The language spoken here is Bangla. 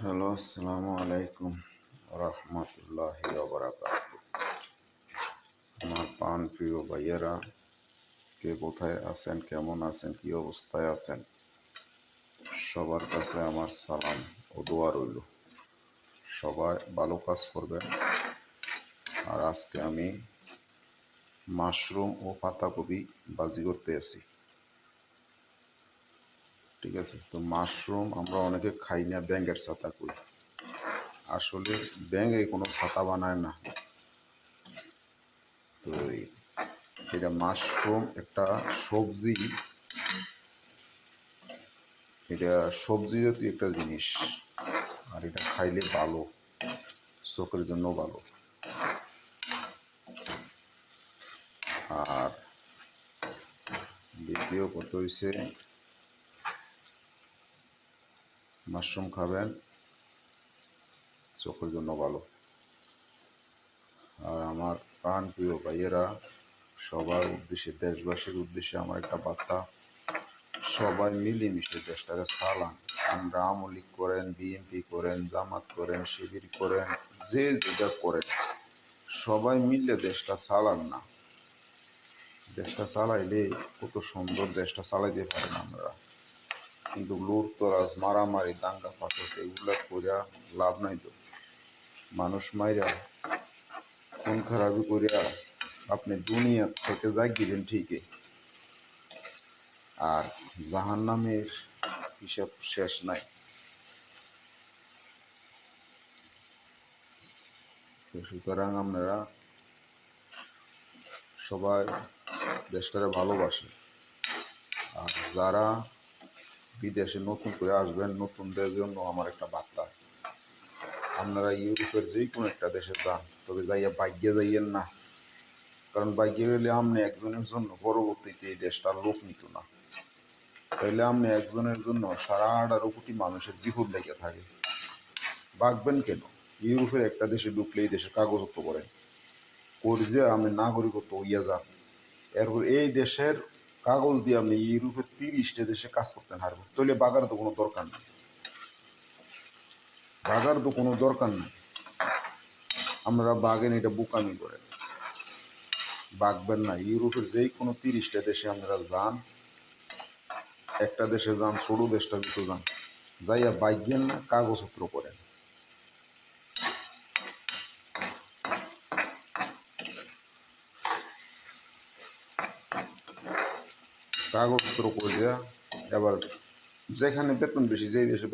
হ্যালো, আসসালামু আলাইকুম রহমতুল্লাহি ওয়াবারাকাতুহু। আমার প্রাণ প্রিয় ভাইয়েরা, কে কোথায় আছেন, কেমন আছেন, কি অবস্থায় আছেন, সবার কাছে আমার সালাম ও দোয়া রইল। সবাই ভালো কাজ করবেন। আর আজকে আমি মাশরুম ও পাতাকপি ভাজি করতে আছি। ঠিক আছে, তো মাশরুম আমরা অনেকে খাই না, ব্যাঙের ছাতা করি। আসলে ব্যাঙে কোনো ছাতা বানায় না। তো এটা মাশরুম একটা সবজি, এটা সবজি জাতীয় একটা জিনিস। আর এটা খাইলে ভালো, চোখের জন্য ভালো। আর দ্বিতীয় কথা হয়েছে, মাশরুম খাবেন, চোখের জন্য ভালো। আর আমার প্রাণ প্রিয় ভাইয়েরা, সবার উদ্দেশ্যে, দেশবাসীর উদ্দেশ্যে আমার একটা বার্তা: সবাই মিলেমিশে দেশটাকে চালান। আমরা আওয়ামী লীগ করেন, বিএনপি করেন, জামাত করেন, শিবির করেন, যে যেটা করেন, সবাই মিলে দেশটা চালান না। দেশটা চালাইলে কত সুন্দর দেশটা চালাইতে পারেন আপনারা। কিন্তু লুটতরাজ, মারামারি, দাঙ্গা ফাঁসদ এগুলা করিয়া লাভ নাই। তো মানুষ মাইরা, খুন খারাপি করিয়া আপনি দুনিয়া থেকে জাগিবেন ঠিকই, আর জাহান্নামের হিসাব শেষ নাই। সুতরাং আপনারা সবাই দেশটারে ভালোবাসে। আর যারা বিদেশে নতুন করে আসবেন, নতুনদের জন্য আমার একটা বার্তা: আপনারা ইউরোপের যে কোনো একটা দেশে যান, তবে যাইয়া বাইকে যাইয়েন না। কারণ বাইকে গেলে আপনি একজনের জন্য পরবর্তীতে এই দেশটার লোক নিত না। তাইলে আপনি একজনের জন্য সারা 18 কোটি মানুষের বিপদ লেগে থাকে। বাঁচবেন কেন? ইউরোপের একটা দেশে ঢুকলে এই দেশের কাগজপত্র করেন, করে যে আপনি নাগরিকত্ব হইয়া যান। এরপর এই দেশের কাগজ দিয়ে আপনি ইউরোপের 30টা দেশে কাজ করতে হারবেন। তাহলে বাগার তো কোনো দরকার নেই, বাগার তো কোনো দরকার নেই। আমরা বাগেন, এটা বোকামি করেন। বাগবেন না। ইউরোপের যেই কোনো 30টা দেশে আপনারা যান, একটা দেশে যান, ছোট দেশটা ভিতরে যান, যাইয়া বাইকেন না, কাগজপত্র করেন। কাগজপত্র করে এবার যেখানে বেতন বেশি, যেই দেশে